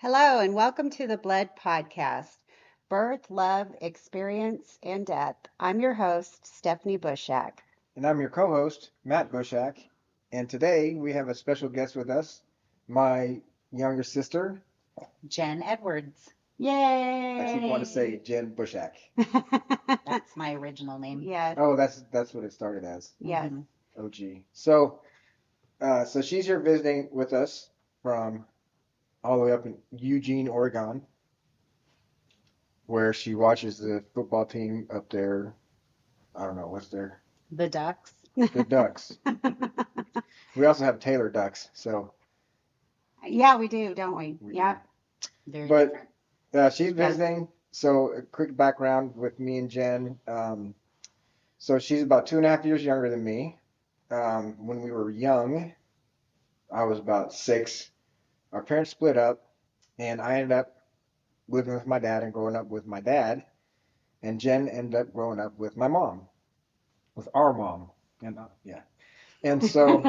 Hello, and welcome to the Blood Podcast Birth, Love, Experience, and Death. I'm your host, Stephanie Bushak. And I'm your co-host, Matt Bushak. And today we have a special guest with us, my younger sister. Jen Edwards. I keep wanting to say Yay! Jen Bushak. That's my original name. Yes, Oh, that's what it started as. yes. Mhm. OG. So she's here visiting with us from all the way up in Eugene, Oregon, where she watches the football team up there. I don't know what's there. The Ducks. The Ducks. We also have Taylor Ducks. Yeah, we do, don't we? We Yeah. Very But different. she's visiting. So a quick background with me and Jen. So she's about 2.5 years younger than me. When we were young, I was about 6. Our parents split up, and I ended up living with my dad and growing up with my dad. And Jen ended up growing up with my mom, with our mom. And yeah. And so,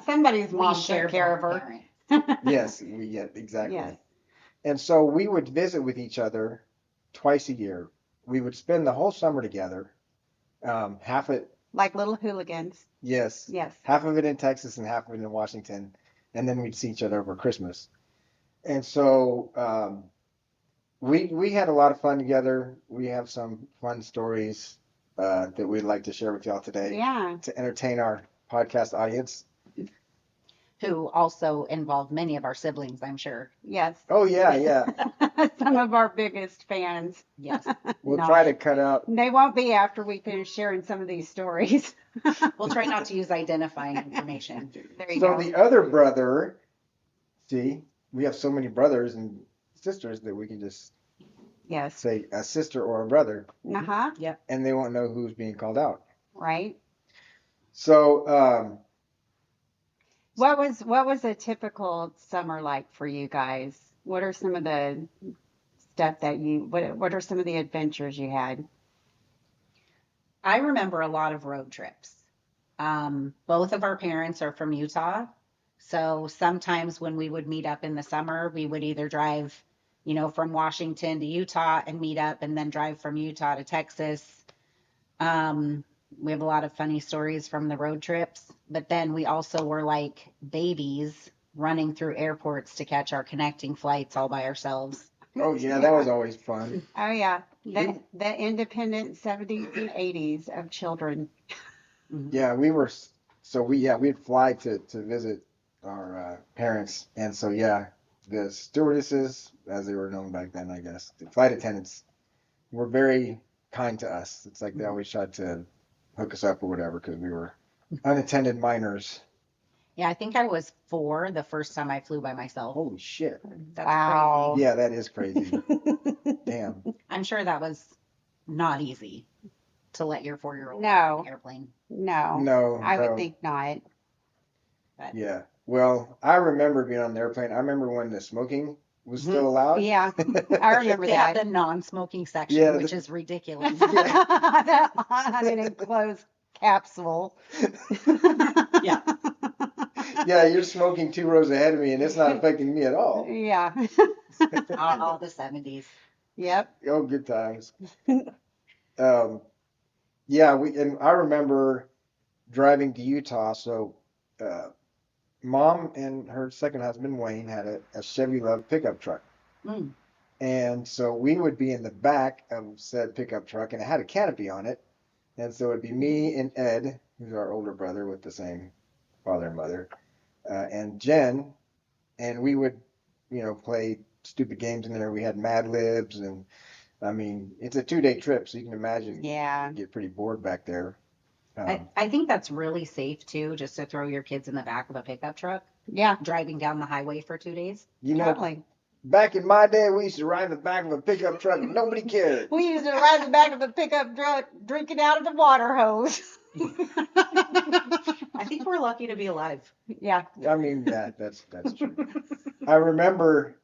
Somebody's We mom share took care of both her. parents. yes, exactly. Yes. And so we would visit with each other twice a year. We would spend the whole summer together. Half it, Like little hooligans. yes, Yes. half of it in Texas and half of it in Washington, and then we'd see each other over Christmas. And so we had a lot of fun together. We have some fun stories that we'd like to share with y'all today Yeah. to entertain our podcast audience. Who also involve many of our siblings, I'm sure. Yes. Oh yeah, yeah. Some of our biggest fans. Yes. We'll No. try to cut out. They won't be after we finish sharing some of these stories. We'll try not to use identifying information. There you So go. the other brother, see, we have so many brothers and sisters that we can just Yes. say a sister or a brother, Uh-huh. Yep. and they won't know who's being called out. Right. So, What was a typical summer like for you guys? What are some of the stuff that what are some of the adventures you had? I remember a lot of road trips. Both of our parents are from Utah. So sometimes when we would meet up in the summer, we would either drive, from Washington to Utah and meet up and then drive from Utah to Texas. Um, we have a lot of funny stories from the road trips, but then we also were like babies running through airports to catch our connecting flights all by ourselves. oh yeah, that was always fun. Oh yeah, the independent 70s and 80s of children. Mhm. Yeah, we were. So we'd fly to visit our parents, and so yeah, the stewardesses, as they were known back then, I guess, the flight attendants were very kind to us. It's like they always tried to hook us up or whatever because we were unattended minors. Yeah, I think I was 4 the first time I flew by myself. Holy shit. That's Wow. Yeah, that is crazy. Damn. I'm sure that was not easy to let your 4-year-old No. on an airplane. No, No, I would no. think not. But Yeah. Well, I remember being on the airplane. I remember when the smoking was still allowed. Yeah, I remember they have that. the non-smoking section, Yeah, which is ridiculous. Yeah. On an enclosed capsule. Yeah. Yeah, you're smoking 2 rows ahead of me, and it's not affecting me at all. Yeah. All the 70s. Yep. Oh, good times. Um, yeah, and I remember driving to Utah. So, uh, mom and her second husband Wayne had a Chevy Love pickup truck, Mm. and so we would be in the back of said pickup truck, and it had a canopy on it, and so it'd be me and Ed, who's our older brother with the same father and mother, and Jen, and we would, play stupid games in there. We had Mad Libs, and I mean, it's a 2-day trip, so you can imagine Yeah. you get pretty bored back there. I think that's really safe too, just to throw your kids in the back of a pickup truck, Yeah. driving down the highway for 2 days. You know, Totally. back in my day, we used to ride in the back of a pickup truck and nobody cared. We used to ride in the back of a pickup truck drinking out of the water hose. I think we're lucky to be alive. Yeah. I mean, that's true. I remember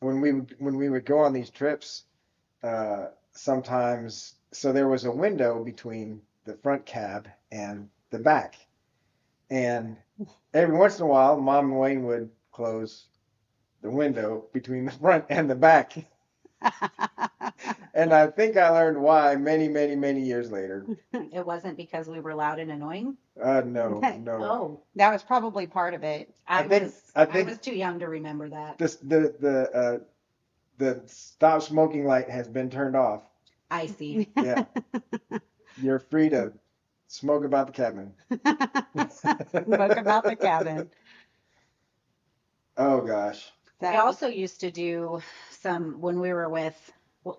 when we would go on these trips, sometimes, so there was a window between the front cab and the back, and every once in a while, Mom and Wayne would close the window between the front and the back. And I think I learned why many, many, many years later. It wasn't because we were loud and annoying. No, no. Oh, That was probably part of it. I I think was I I think was too young to remember that. this the stop smoking light has been turned off. I see. Yeah, you're free to smoke about the cabin. Smoke about the cabin. Oh gosh. I So, also used to do some when we were with, well,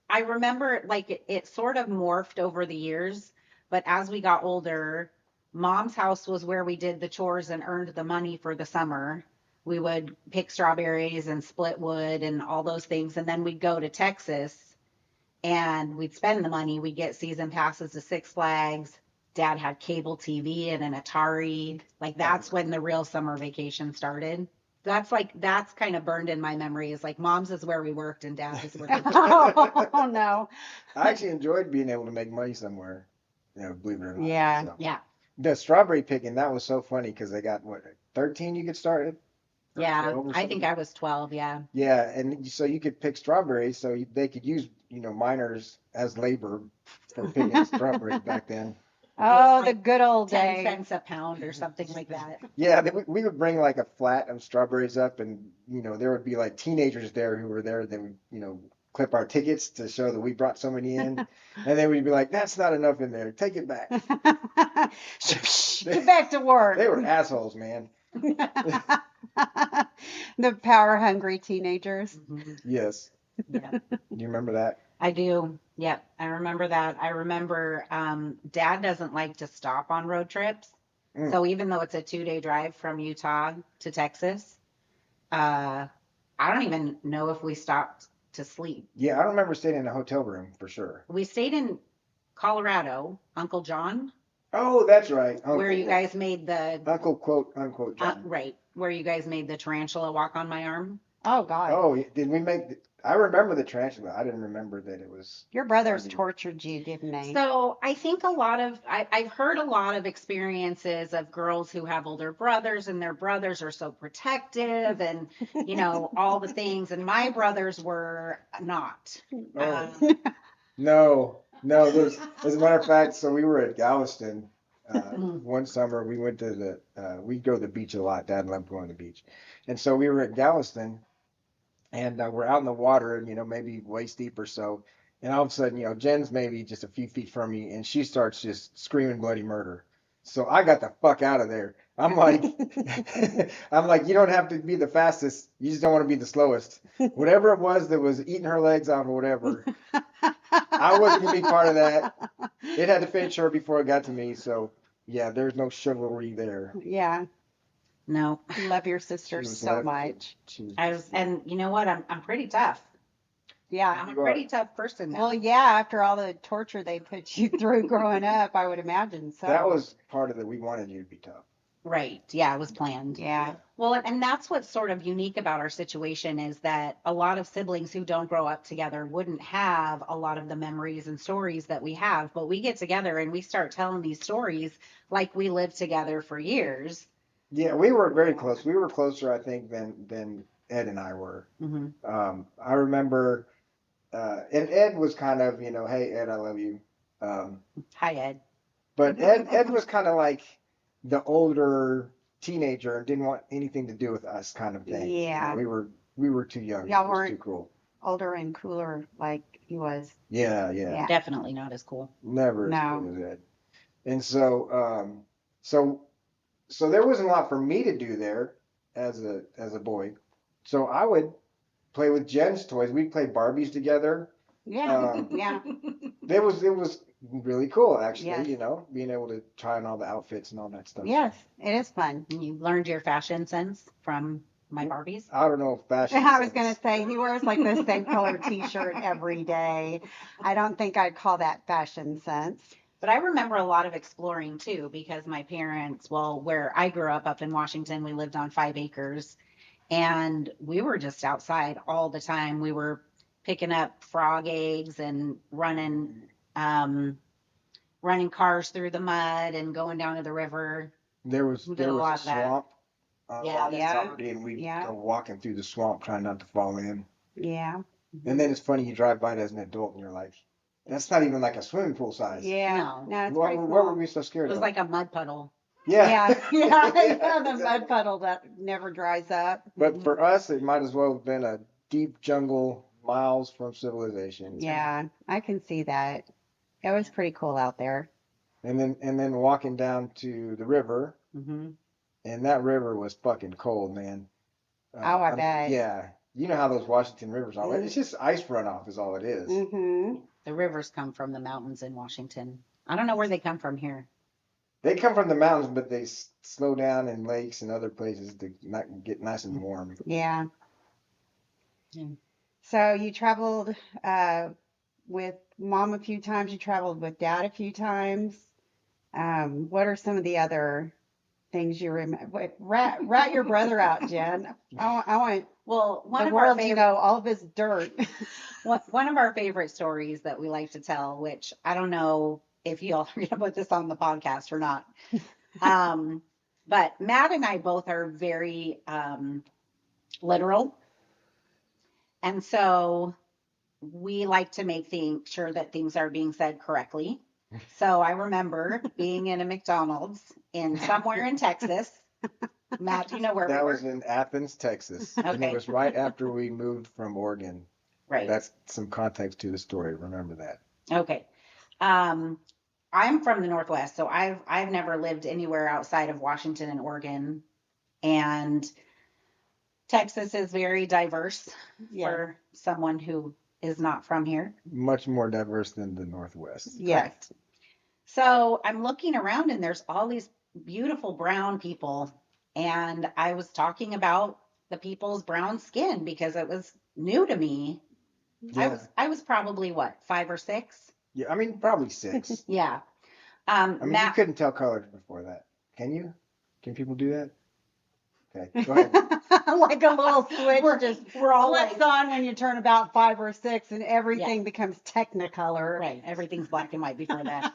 I remember like it sort of morphed over the years, but as we got older, mom's house was where we did the chores and earned the money for the summer. We would pick strawberries and split wood and all those things. And then we'd go to Texas and we'd spend the money. We'd get season passes to Six Flags. Dad had cable TV and an Atari. Like that's when the real summer vacation started. That's kind of burned in my memory. Is like mom's is where we worked and dad's is where we played. oh no. I actually enjoyed being able to make money somewhere. Believe it or not. Yeah. So. Yeah. The strawberry picking, that was so funny because they got what, 13 you get started? Or Yeah. 12 or I think something? I was 12. Yeah. Yeah, and so you could pick strawberries, so they could use, miners as labor for picking strawberries back then. Oh, the like good old 10 days. cents a pound or something like that. Yeah, we would bring like a flat of strawberries up, and there would be like teenagers there who were there. They would clip our tickets to show that we brought so many in, and then we'd be like, "That's not enough in there. Take it back." Get back to work. They were assholes, man. The power hungry teenagers. Yes. Yeah. Do you remember that? I do. Yep. I remember that. I remember dad doesn't like to stop on road trips. Mm. So even though it's a 2-day drive from Utah to Texas, I don't even know if we stopped to sleep. Yeah, I remember staying in a hotel room for sure. We stayed in Colorado, Uncle John, Oh, that's right. where you guys made the Uncle quote unquote John. right, where you guys made the tarantula walk on my arm. Oh God. Oh, did we make? I remember the tarantula. I didn't remember that it was. Your brothers Funny. tortured you, didn't they? So I think I've heard a lot of experiences of girls who have older brothers and their brothers are so protective and, all the things. And my brothers were not. Oh. No, no. As a matter of fact, so we were at Galveston one summer. We went to we go to the beach a lot. Dad loved going to the beach, and so we were at Galveston, and we're out in the water, and maybe waist deep or so, and all of a sudden, Jen's maybe just a few feet from me, and she starts just screaming bloody murder. So I got the fuck out of there. I'm like, you don't have to be the fastest. You just don't want to be the slowest. Whatever it was that was eating her legs off or whatever, I wasn't gonna be part of that. It had to finish her before it got to me. So yeah, there's no chivalry there. Yeah. No. Love your She sisters was so left- much. she And you know what? I'm pretty tough. Yeah. I'm a You are. pretty tough person now. Well, yeah, after all the torture they put you through growing up, I would imagine so. That was part of it. We wanted you to be tough. Right. Yeah, it was planned. Yeah. Well, and that's what's sort of unique about our situation is that a lot of siblings who don't grow up together wouldn't have a lot of the memories and stories that we have, but we get together and we start telling these stories like we lived together for years. Yeah, we were very close. We were closer, I think, than Ed and I were. Mm-hmm. I remember, and Ed was kind of, hey Ed, I love you. Hi, Ed. But Ed was kind of like the older teenager and didn't want anything to do with us, kind of thing. Yeah. We were too young. Y'all It was weren't- too cool. Older and cooler like he was. Yeah. Yeah. Definitely not as cool. Never as No. cool as Ed. And so there wasn't a lot for me to do there as a boy. So I would play with Jen's toys. We'd play Barbies together. Yeah. Yeah. It was really cool, actually, Yes. being able to try on all the outfits and all that stuff. Yes, it is fun. You learned your fashion sense from my Barbies. I don't know if fashion. I was going sense- to say, he wears like the same color t-shirt every day. I don't think I'd call that fashion sense. But I remember a lot of exploring too, because my parents, well, where I grew up in Washington, we lived on 5 acres and we were just outside all the time. We were picking up frog eggs and running cars through the mud and going down to the river. There was We did a there lot was of a that. swamp Yeah, walking Yeah. property, and we Yeah. go walking through the swamp trying not to fall in. Yeah. And then it's funny, you drive by it as an adult and you're like, that's not even like a swimming pool size. Yeah. No. No, it's What, pretty what were small. we so it scared was of? like a mud puddle. Yeah. Yeah. Yeah. Yeah. The exactly. mud puddle that never dries up. But for us, it might as well have been a deep jungle miles from civilization. Yeah. I can see that. It was pretty cool out there. And then walking down to the river, Hmm. and that river was fucking cold, man. Oh, I bet. Yeah, you know how those Washington rivers are. It's Mm. just ice runoff is all it is. Mm-hmm. The rivers come from the mountains in Washington. I don't know where they come from here. They come from the mountains, but they slow down in lakes and other places to not get nice and warm. Yeah. Yeah. So you traveled with mom a few times. You traveled with dad a few times. What are some of the other things you remember? Wait, rat your brother out, Jen. I want Well, the world to know all of his dirt. one of our favorite stories that we like to tell, which I don't know if you all are going to put this on the podcast or not. Um, but Matt and I both are very literal. And so we like to make sure that things are being said correctly. So I remember being in a McDonald's in somewhere in Texas. Matt, do you know where we That were? was in Athens, Texas, and it Okay. was right after we moved from Oregon. Right. That's some context to the story. Remember that. Okay. Um, I'm from the Northwest, so I've never lived anywhere outside of Washington and Oregon, and Texas is very diverse Yes. for someone who is not from here. Much more diverse than the Northwest. Yes. Correct. So I'm looking around and there's all these beautiful brown people, and I was talking about the people's brown skin because it was new to me. Yeah. I was probably what, 5 or 6? Yeah. I mean, probably 6. Yeah. I mean, you Matt, couldn't tell colors before that. Can you? Can people do that? Okay. Go ahead. Like a little switch just we're all flips like, on when you turn about 5 or 6 and everything becomes technicolor. right, everything's black and white before that.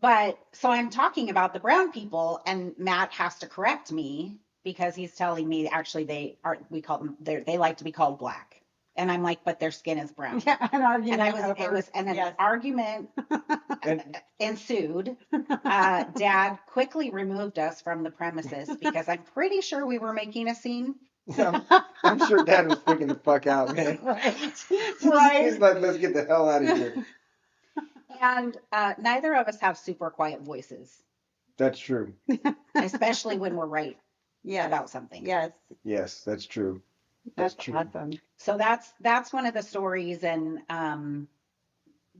But so I'm talking about the brown people, and Matt has to correct me because he's telling me actually we call them, they like to be called black. And I'm like, but their skin is brown. Yeah, an argument And an yes. argument And ensued. Dad quickly removed us from the premises because I'm pretty sure we were making a scene. I'm sure Dad was freaking the fuck out, man. Right. He's Right. like, let's get the hell out of here. And neither of us have super quiet voices, That's true. especially when we're right Yes. about something. Yes. Yes, that's true. That's true. awesome. So that's one of the stories, and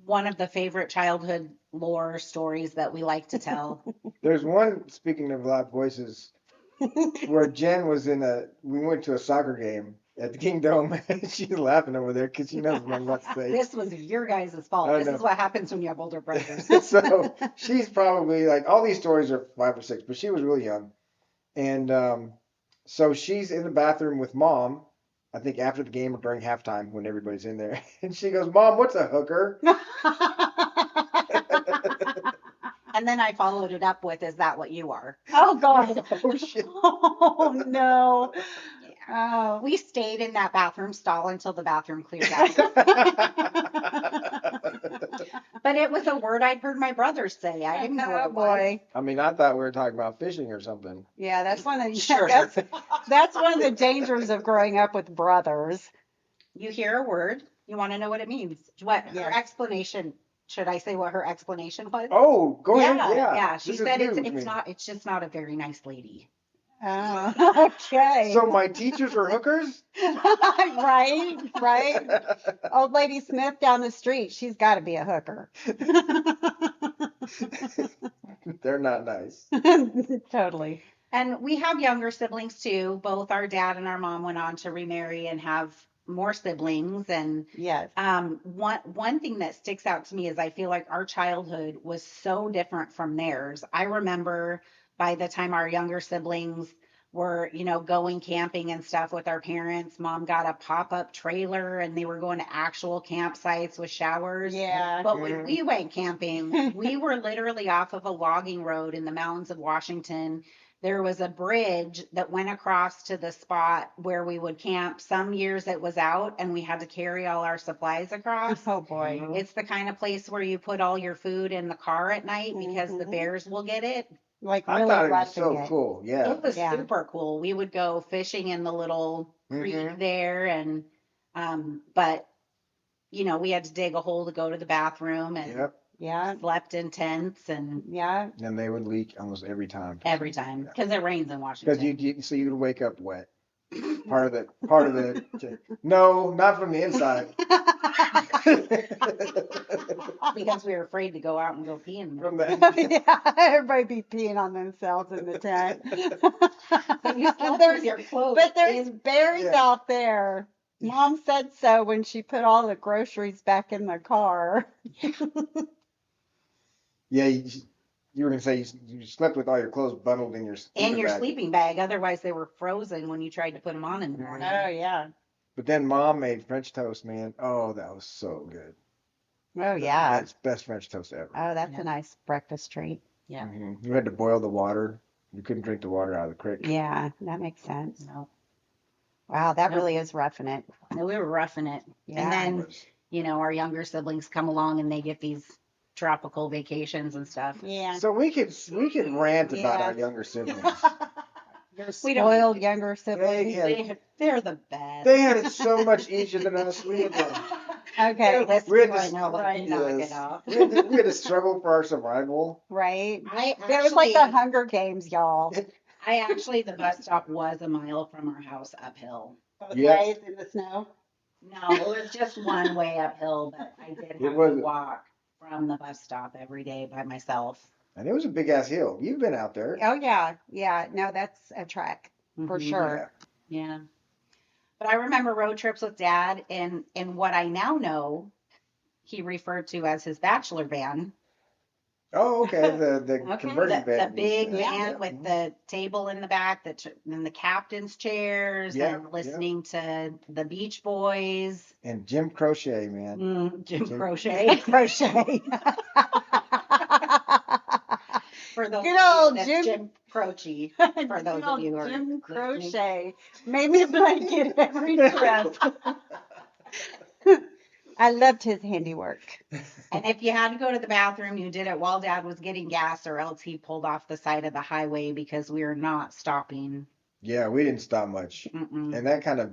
one of the favorite childhood lore stories that we like to tell. There's one, speaking of loud voices, where Jen was we went to a soccer game at the Kingdom, and she's laughing over there because she knows what I'm about to say. This was your guys' fault. I This know. is what happens when you have older brothers. So she's probably like, all these stories are 5 or 6, but she was really young. And so she's in the bathroom with mom, I think after the game or during halftime when everybody's in there. And she goes, Mom, what's a hooker? And then I followed it up with, "Is that what you are?" Oh God. Oh, shit. Oh no. Oh. We stayed in that bathroom stall until the bathroom cleared out. But it was a word I'd heard my brothers say. I didn't know what Oh it was. boy. I mean, I thought we were talking about fishing or something. Yeah, that's one of the Sure. that's one of the dangers of growing up with brothers. You hear a word, you want to know what it means. What her Yes. explanation? Should I say what her explanation was? Oh, go ahead. Yeah. Yeah. She This is said new to me. it's just not a very nice lady. Oh, okay. So my teachers are hookers? Right, right. Old lady Smith down the street, she's got to be a hooker. They're not nice. Totally. And we have younger siblings too. Both our dad and our mom went on to remarry and have more siblings. And Yes. one thing that sticks out to me is I feel like our childhood was so different from theirs. I remember by the time our younger siblings were, going camping and stuff with our parents, mom got a pop-up trailer and they were going to actual campsites with showers. Yeah. But when we went camping, we were literally off of a logging road in the mountains of Washington, there was a bridge that went across to the spot where we would camp. Some years it was out and we had to carry all our supplies across. Oh boy. Mhm. It's the kind of place where you put all your food in the car at night because the Mhm. bears will get it. Like I really thought it was roughing so it. cool. Yeah. It was Yeah. super cool. We would go fishing in the little creek Mhm. there and but we had to dig a hole to go to the bathroom and Yep. Yeah. slept in tents and Yeah. And they would leak almost every time. every time because it rains in Because Washington. so you'd wake up wet. Part of the. No, not from the inside. Because we were afraid to go out and go pee in From them. the. Yeah, everybody be peeing on themselves in the tent. But you slept there's, with your clothes but there's in. berries Yeah. out there. Mom said so when she put all the groceries back in the car. Yeah, you were gonna say you slept with all your clothes bundled in your In sleeping your bag. sleeping bag. Otherwise, they were frozen when you tried to put them on in the morning. Oh yeah. But then Mom made French toast, man. Oh, that was so good. Oh yeah. Best French toast ever. Oh, that's Yeah. a nice breakfast treat. Yeah. You had to boil the water. You couldn't drink the water out of the creek. Yeah, that makes sense. No, Wow, that no, really is roughing it. no, we were roughing it. Yeah. And It then, was. our younger siblings come along and they get these tropical vacations and stuff. Yeah. So we could rant about Yeah. our younger siblings. Your We don't spoiled need to. younger siblings. Yeah. They're the best. They had it so much easier than us. We had to, Okay. Listen we had right to, now, let me knock it off. we had to struggle for our survival. Right. I It was like the actually, Hunger Games, y'all. the bus stop was a mile from our house uphill. Both Yep. ways in the snow. No, it was just one way uphill, but I did It have was, to walk from the bus stop every day by myself. and it was a big ass hill. You've been out there. Oh yeah, yeah. No, that's a trek for Mhm. sure. Yeah. But I remember road trips with Dad in what I now know he referred to as his bachelor van. Oh, okay. The Okay. conversion The van. big Yeah. van with the table in the back, and the captain's chairs, Yeah, and listening to the Beach Boys, And Jim Crochet, man. Jim Jim- Crochet. Crochet. For those Good of you, old that's Jim. Jim Croce. For those Good of old you who are Jim listening. Crochet. Made me blanket every trip. I loved his handiwork. And if you had to go to the bathroom, you did it while Dad was getting gas, or else he pulled off the side of the highway because we were not stopping. Yeah, we didn't stop much. Mm-mm. And that kind of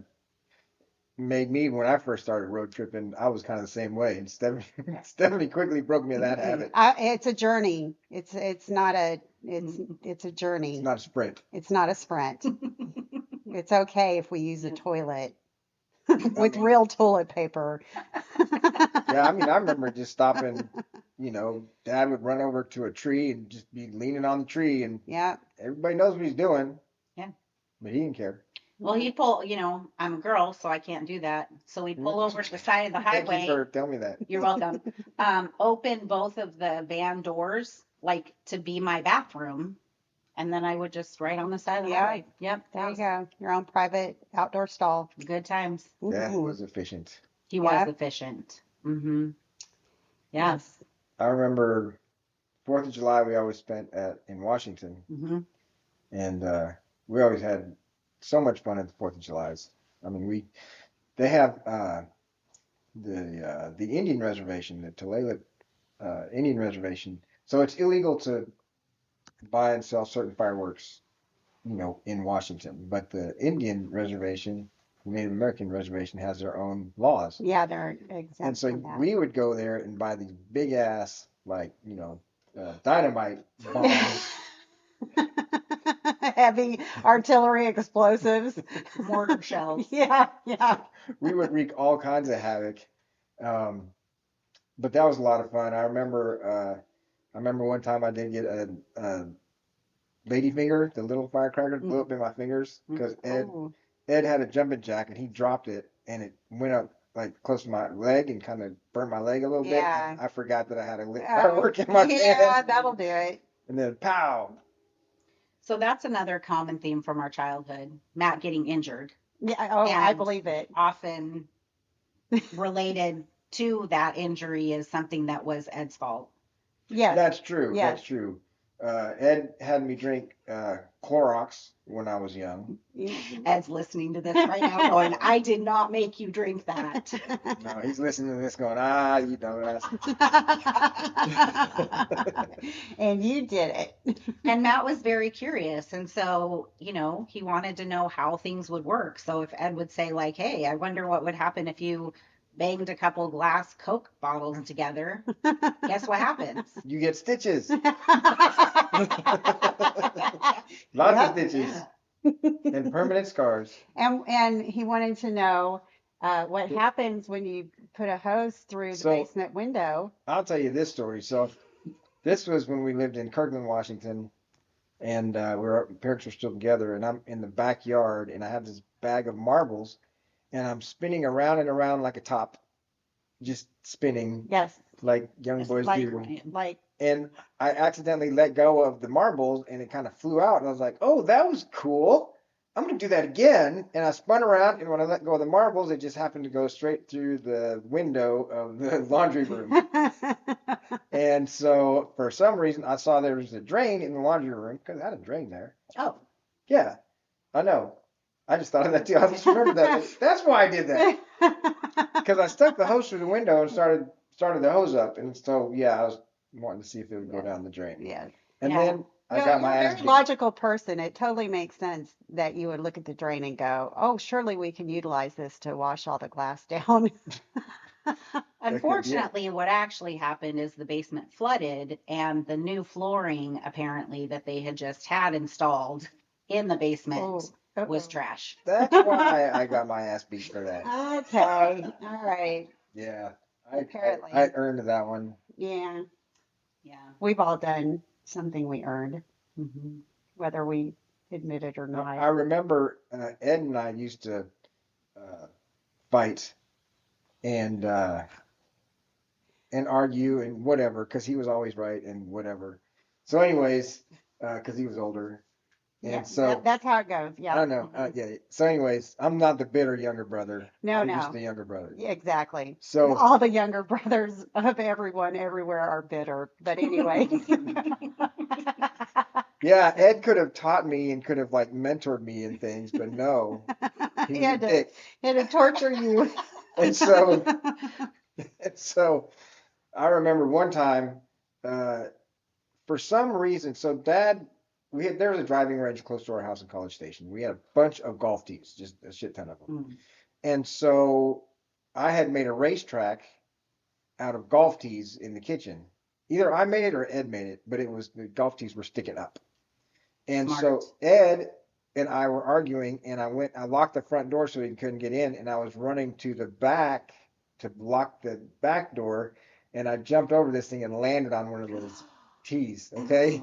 made me, when I first started road tripping, I was kind of the same way. And Stephanie quickly broke me of that habit. It's a journey. It's not a it's a It's journey. not a sprint. It's not a sprint. It's okay if we use a toilet I with mean, real toilet paper. yeah, I mean, I remember just stopping, Dad would run over to a tree and just be leaning on the tree, and Yeah. everybody knows what he's doing. Yeah. But he didn't care. Well, he'd pull, I'm a girl, so I can't do that. So he'd pull over to the side of the Thank you highway. for telling me that. You're welcome. Open both of the van doors, like to be my bathroom. And then I would just right on the side of the Yeah. highway. Yep. There you go. Your own private outdoor stall. Good times. That Ooh. was efficient. He was Yeah. efficient. Mm-hmm. Yeah. Yes. I remember 4th of July we always spent in Washington, Mm-hmm. and we always had so much fun at the 4th of July's. I mean, they have the Indian reservation, the Tulalip Indian reservation. So it's illegal to buy and sell certain fireworks, in Washington. But the Indian reservation, the Native American reservation, has their own laws. Yeah, they're And exempt so from that. we would go there and buy these big ass, like, dynamite bombs. Heavy artillery explosives. Mortar shells. Yeah, yeah. We would wreak all kinds of havoc. But that was a lot of fun. I remember one time I did get a ladyfinger, the little firecracker, blew up in my fingers because Ooh. Ed had a jumping jack and he dropped it and it went up like close to my leg and kind of burnt my leg a little bit. Yeah. And I forgot that I had a lit firework in my Yeah, hand. that'll do it. And then pow. So that's another common theme from our childhood. Matt getting injured, Yeah, oh, I And- believe it. often related to that injury is something that was Ed's fault. Yes. That's true. Yes. That's true. Ed had me drink Clorox when I was young. Ed's listening to this right now going, I did not make you drink that. No, he's listening to this going, you dumbass. And you did it. And Matt was very curious. And so, he wanted to know how things would work. So if Ed would say, like, hey, I wonder what would happen if you banged a couple glass Coke bottles together, guess what happens? You get stitches. Yep. Lots of stitches and permanent scars. And he wanted to know what happens when you put a hose through the So basement window. I'll tell you this story. So this was when we lived in Kirkland, Washington, and our parents were still together, and I'm in the backyard, and I have this bag of marbles, and I'm spinning around and around like a top, just spinning Yes, like young boys like do. like And I accidentally let go of the marbles, and it kind of flew out, and I was like, "Oh, that was cool. I'm gonna do that again." And I spun around, and when I let go of the marbles, it just happened to go straight through the window of the laundry room. And so, for some reason, I saw there was a drain in the laundry room because I had a drain there. Oh, Yeah, I know. I just thought of that too. I just remembered that. That's why I did that. Because I stuck the hose through the window and started the hose up, and so yeah, I was wanting to see if it would go Yes. down the drain. Yes. And Yeah. then I You're got my a ass very beat. logical person. It totally makes sense that you would look at the drain and go, "Oh, surely we can utilize this to wash all the glass down." unfortunately, what actually happened is the basement flooded, and the new flooring, apparently, that they had just had installed in the basement Oh, was uh-oh. trash. That's why I got my ass beat for that. Okay. All right. Yeah, Apparently. I earned that one. Yeah. Yeah. We've all done something we earned, Mm-hmm. whether we admit it or I not. remember Ed and I used to fight and uh, and argue and whatever because he was always right and whatever. So, anyways, because he was older, Yeah, and so that's how it goes. I Yeah. don't know. Yeah. So, anyways, I'm not the bitter younger brother. No, I'm just no. the younger brother. Yeah, exactly. So, All the younger brothers of everyone everywhere are bitter. But anyway. yeah, Ed could have taught me and could have like mentored me in things, but no, he He was a had to, dick. he had to torture you. And so, and so I remember one time, uh, for some reason, so Dad, there was a driving range close to our house in College Station. We had a bunch of golf tees, just a shit ton of them. Mm. And so I had made a racetrack out of golf tees in the kitchen. Either I made it or Ed made it, but it was the golf tees were sticking up. And so Smart. Ed and I were arguing, and I locked the front door so he couldn't get in, and I was running to the back to lock the back door, and I jumped over this thing and landed on one of those tees. Okay,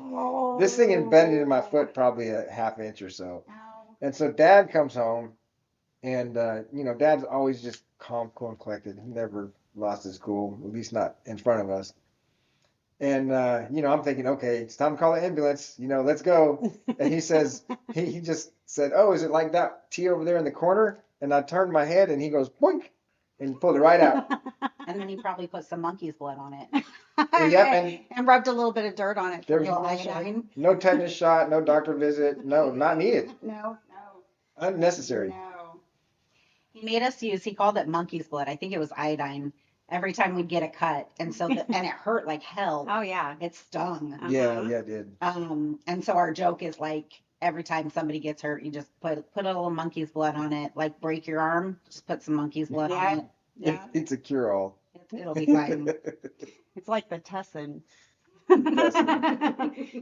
this thing embedded in my foot probably a half inch or so. Ow. And so Dad comes home, and Dad's always just calm, cool, and collected. He never lost his cool, at least not in front of us. And I'm thinking, okay, it's time to call the ambulance. Let's go. And he says, he just said, "Oh, is it like that T over there in the corner?" And I turned my head, and he goes, "Boink," and pulled it right out. And then he probably put some monkey's blood on it. Yep, and And rubbed a little bit of dirt on it. there For was a Little little iodine. no tetanus shot, no doctor visit, no, not needed, No, unnecessary. no. He made us use, he called it monkey's blood. I think it was iodine every time we'd get a cut. And and it hurt like hell. Oh, yeah. It stung. Yeah, it did. And so our joke is like every time somebody gets hurt, you just put a little monkey's blood on it, like break your arm, just put some monkey's blood Yeah. on it. Yeah. It's a cure-all. It'll be fine. It's like the tussin.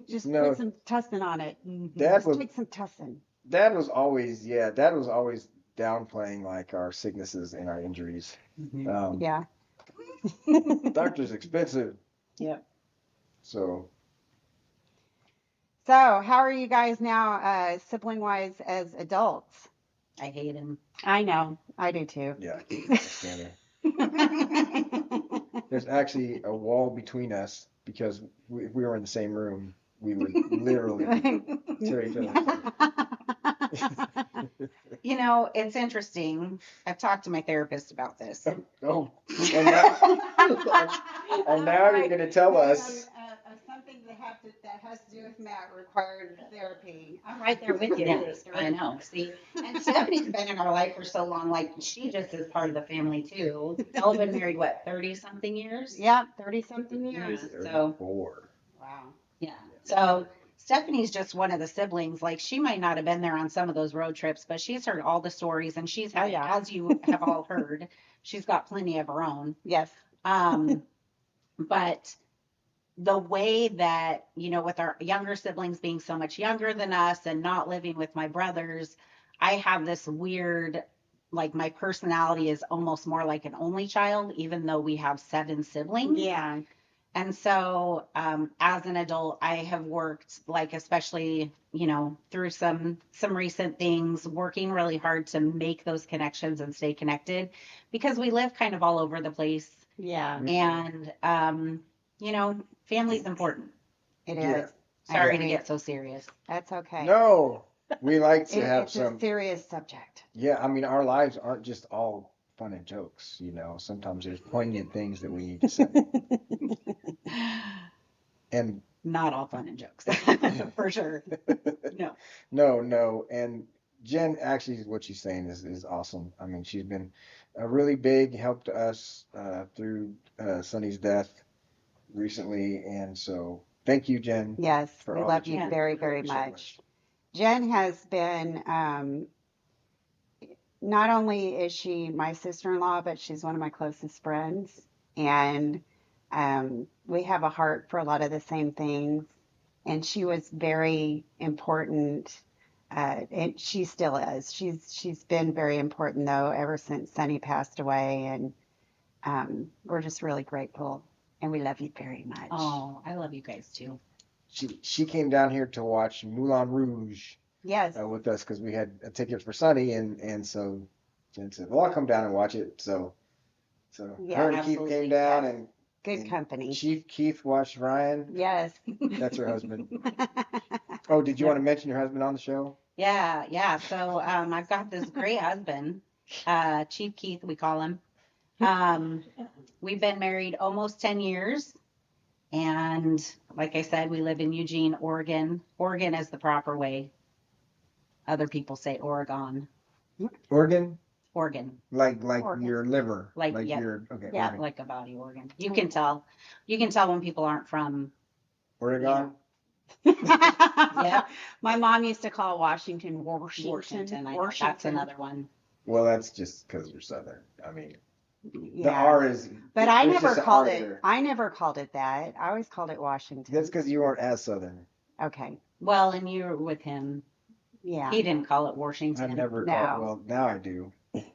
Just No, put some tussin on it. Dad Just was take some tussin. Dad was always downplaying like our sicknesses and our injuries. Mhm. Yeah. Doctor's expensive, Yep. so So, how are you guys now, sibling wise, as adults? I hate him. I know. I do too. yeah, I can't stand her. There's actually a wall between us because if we were in the same room, we would literally tear each other apart. It's interesting. I've talked to my therapist about this. Oh, and now, and now you're going to tell us. Something that has to do with Matt required therapy. I'm right there with you, sister. I know. See, and Stephanie's been in our life for so long, like she just is part of the family too. Y'all been married what, 30 something years? Yep, 30 something Yeah. years. So Four. Wow. yeah. So Stephanie's just one of the siblings. Like she might not have been there on some of those road trips, but she's heard all the stories and she's had, yeah. as you have all heard, she's got plenty of her own. Yes. But the way that, with our younger siblings being so much younger than us and not living with my brothers, I have this weird, like my personality is almost more like an only child, even though we have 7 siblings. Yeah. And so, as an adult, I have worked, like, especially, through some recent things, working really hard to make those connections and stay connected because we live kind of all over the place. Yeah. And, family's important. It Yeah. is. I Sorry to agree. get so serious. That's okay. No, we like to have It's some. a serious subject. Yeah, I mean, our lives aren't just all fun and jokes. Sometimes there's poignant things that we need to say. And Not all fun and jokes, for sure. No. no. And Jen, actually, what she's saying is awesome. I mean, she's been a really big help to us through Sonny's death recently. And so thank you, Jen, Yes, for we all love that you Yeah. very, very showed much. us. Jen has been, not only is she my sister-in-law, but she's one of my closest friends. And we have a heart for a lot of the same things. And she was very important. And she still is. She's been very important though ever since Sonny passed away. And we're just really grateful. And we love you very much. Oh, I love you guys too. She came down here to watch Moulin Rouge Yes. with us because we had a ticket for Sonny, and so Jen said, "Well, I'll come down and watch it." So Yeah, her and Keith absolutely, came down, yes. Good and company. Chief Keith watched Ryan. Yes. That's her husband. Oh, did you want to mention your husband on the show? Yeah. So I've got this great husband, Chief Keith, we call him. We've been married almost 10 years. And like I said, we live in Eugene, Oregon. Oregon is the proper way. Other people say Oregon. Oregon, Oregon, like Oregon. your liver, Like, like yeah. your okay, Yeah. Oregon. like a body organ. You can tell. You can tell when people aren't from. Oregon. Yeah. My mom used to call Washington. Washington. I know. That's another one. Well, that's just because you're Southern. I mean, the Yeah. R is. But I there's never just an called R it. there. I never called it that. I always called it Washington. That's because you aren't as Southern. Okay. Well, and you were with him. Yeah. He didn't call it I Washington. never. No. Well, now I do,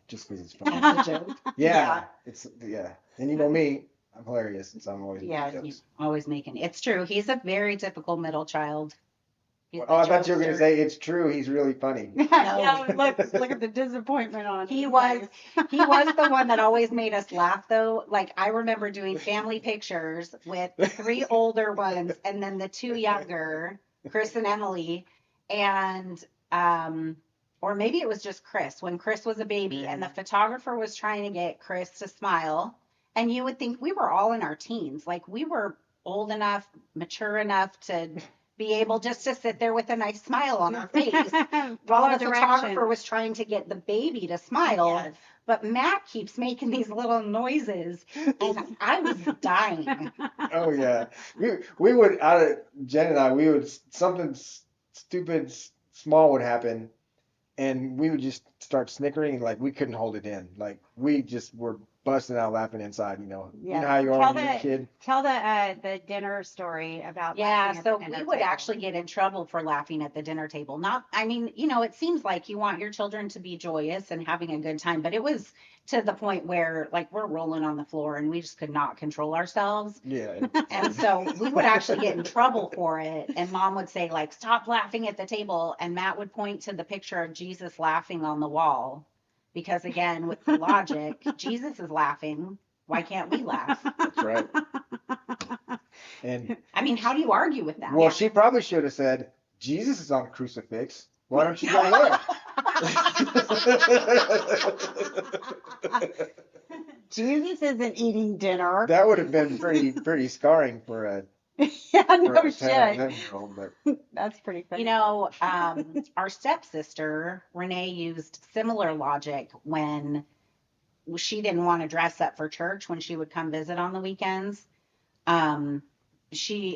just because it's funny. That's a joke. Yeah, it's yeah. And you know me, I'm hilarious, so I'm always Yeah, making He's jokes. always making. It's true. He's a very typical middle child. He's Oh, I the thought you were gonna jokester. say it's true. He's really funny. Yeah, look at the disappointment on He his was face. he was the one that always made us laugh though. Like I remember doing family pictures with the 3 older ones and then the 2 younger, Chris and Emily, and or maybe it was just Chris when Chris was a baby and the photographer was trying to get Chris to smile. And you would think we were all in our teens. Like we were old enough, mature enough to be able just to sit there with a nice smile on our face while Follow the direction. photographer was trying to get the baby to smile. Yes. But Matt keeps making these little noises, and I was dying. Oh yeah, we would Jen and I we would something stupid small would happen, and we would just start snickering like we couldn't hold it in. Like we just were busting out laughing inside. You know Yeah. how you are Tell when you're a kid. Tell the dinner story about Yeah, laughing at so the dinner we would table. actually get in trouble for laughing at the dinner table. Not, I mean, it seems like you want your children to be joyous and having a good time, but it was to the point where like we're rolling on the floor and we just could not control ourselves. Yeah. And so we would actually get in trouble for it. And mom would say, like, stop laughing at the table. And Matt would point to the picture of Jesus laughing on the wall. Because again, with the logic, Jesus is laughing. Why can't we laugh? That's right. And I mean, how do you argue with that? well, she probably should have said, Jesus is on a crucifix. Why don't you go there? Jesus isn't eating dinner. That would have been pretty scarring for Yeah, for no a 10 or shit. 11-year-old, but That's pretty funny. You know, our stepsister, Renee, used similar logic when she didn't want to dress up for church when she would come visit on the weekends. Um,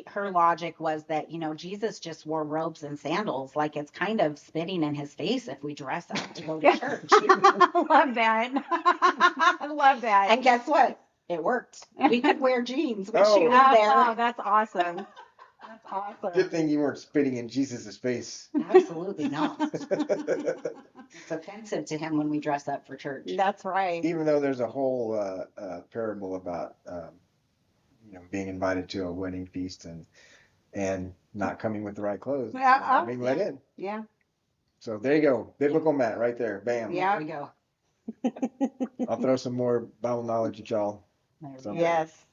her logic was that, Jesus just wore robes and sandals. Like it's kind of spitting in his face if we dress up to go to church. Love that. I love that. And guess what? It worked. We could wear jeans when she Oh. was there. Oh, that's awesome. That's awesome. good thing you weren't spitting in Jesus' face. Absolutely not. It's offensive to him when we dress up for church. That's right. Even though there's a whole parable about being invited to a wedding feast and not coming with the right clothes, Yeah, being let in. Yeah. So there you go, biblical Matt right there, bam. Yeah. There we go. I'll throw some more Bible knowledge at y'all. There we So- go. Yes.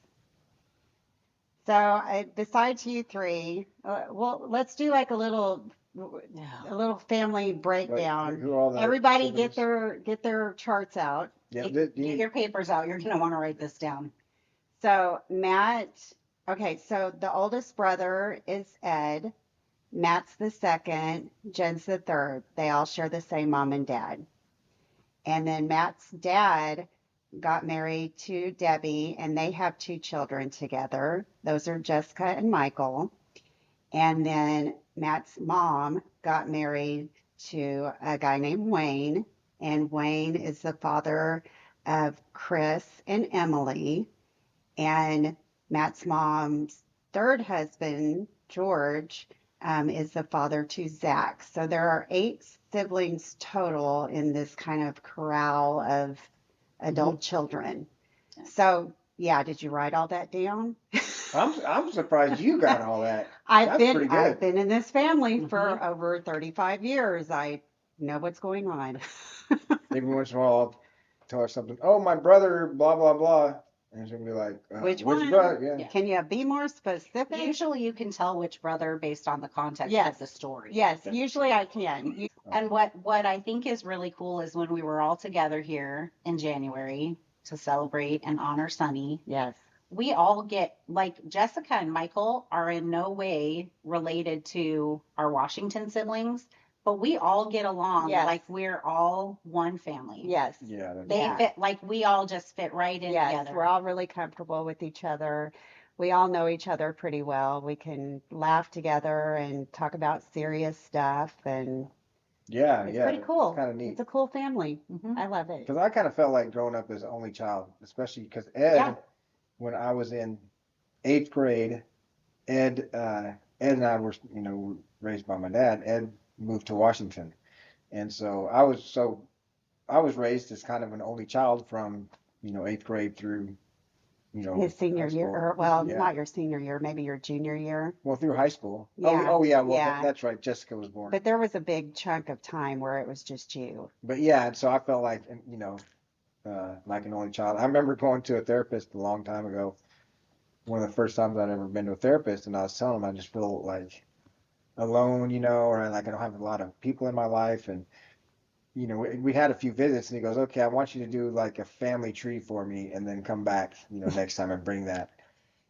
So besides you three, well, let's do like a little family Like, breakdown. who are all the Everybody siblings? get their charts out. Yeah, Get your papers out. You're going to want to write this down. So Matt, okay, so the oldest brother is Ed. Matt's the second. Jen's the third. They all share the same mom and dad. And then Matt's dad got married to Debbie, and they have two children together. Those are Jessica and Michael. And then Matt's mom got married to a guy named Wayne, and Wayne is the father of Chris and Emily. And Matt's mom's third husband, George, is the father to Zach. So there are 8 siblings total in this kind of corral of adult children. So, yeah, did you write all that down? I'm surprised you got all that. That's pretty good. I've been in this family for over 35 years. I know what's going on. Every once in a while, I'll tell her something. Oh, my brother, blah blah blah, and she'll be like, Which one? brother? Yeah. Can you be more specific? Usually you can tell which brother based on the context Yes. of the story. Yes, usually I can. And what I think is really cool is when we were all together here in January to celebrate and honor Sunny, Yes. we all get, like, Jessica and Michael are in no way related to our Washington siblings, but we all get along. Yes. Like we're all one family. Yes. Yeah. They Yeah. fit, like we all just fit right in Yes, together. we're all really comfortable with each other. We all know each other pretty well. We can laugh together and talk about serious stuff, and Yeah, it's yeah. pretty cool. It's kind of neat. It's a cool family. Mhm. I love it. Because I kind of felt like growing up as an only child, especially because Ed, Yeah. when I was in 8th grade, Ed and I were, raised by my dad. Ed moved to Washington, and I was raised as kind of an only child from, 8th grade through, His senior high year, school. or well, Yeah. not your senior year, maybe your junior year. Well, through high school. Yeah, Oh yeah. Well, yeah. that's right. Jessica was born. But there was a big chunk of time where it was just you. But yeah, and so I felt like, like an only child. I remember going to a therapist a long time ago. One of the first times I'd ever been to a therapist, and I was telling him I just feel like alone, or like I don't have a lot of people in my life. And, we had a few visits, and he goes, okay, I want you to do like a family tree for me and then come back, next time and bring that.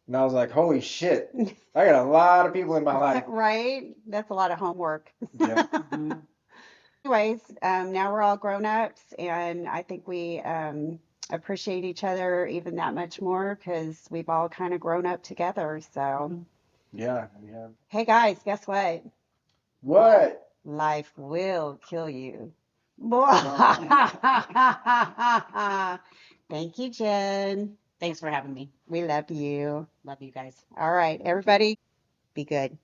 And I was like, holy shit, I got a lot of people in my life. Right? That's a lot of homework. Yeah. Mhm. Anyways, now we're all grown ups, and I think we appreciate each other even that much more because we've all kind of grown up together. So, Yeah. hey guys, guess what? What? Life will kill you. Thank you, Jen. Thanks for having me. We love you. Love you guys. All right, everybody, be good.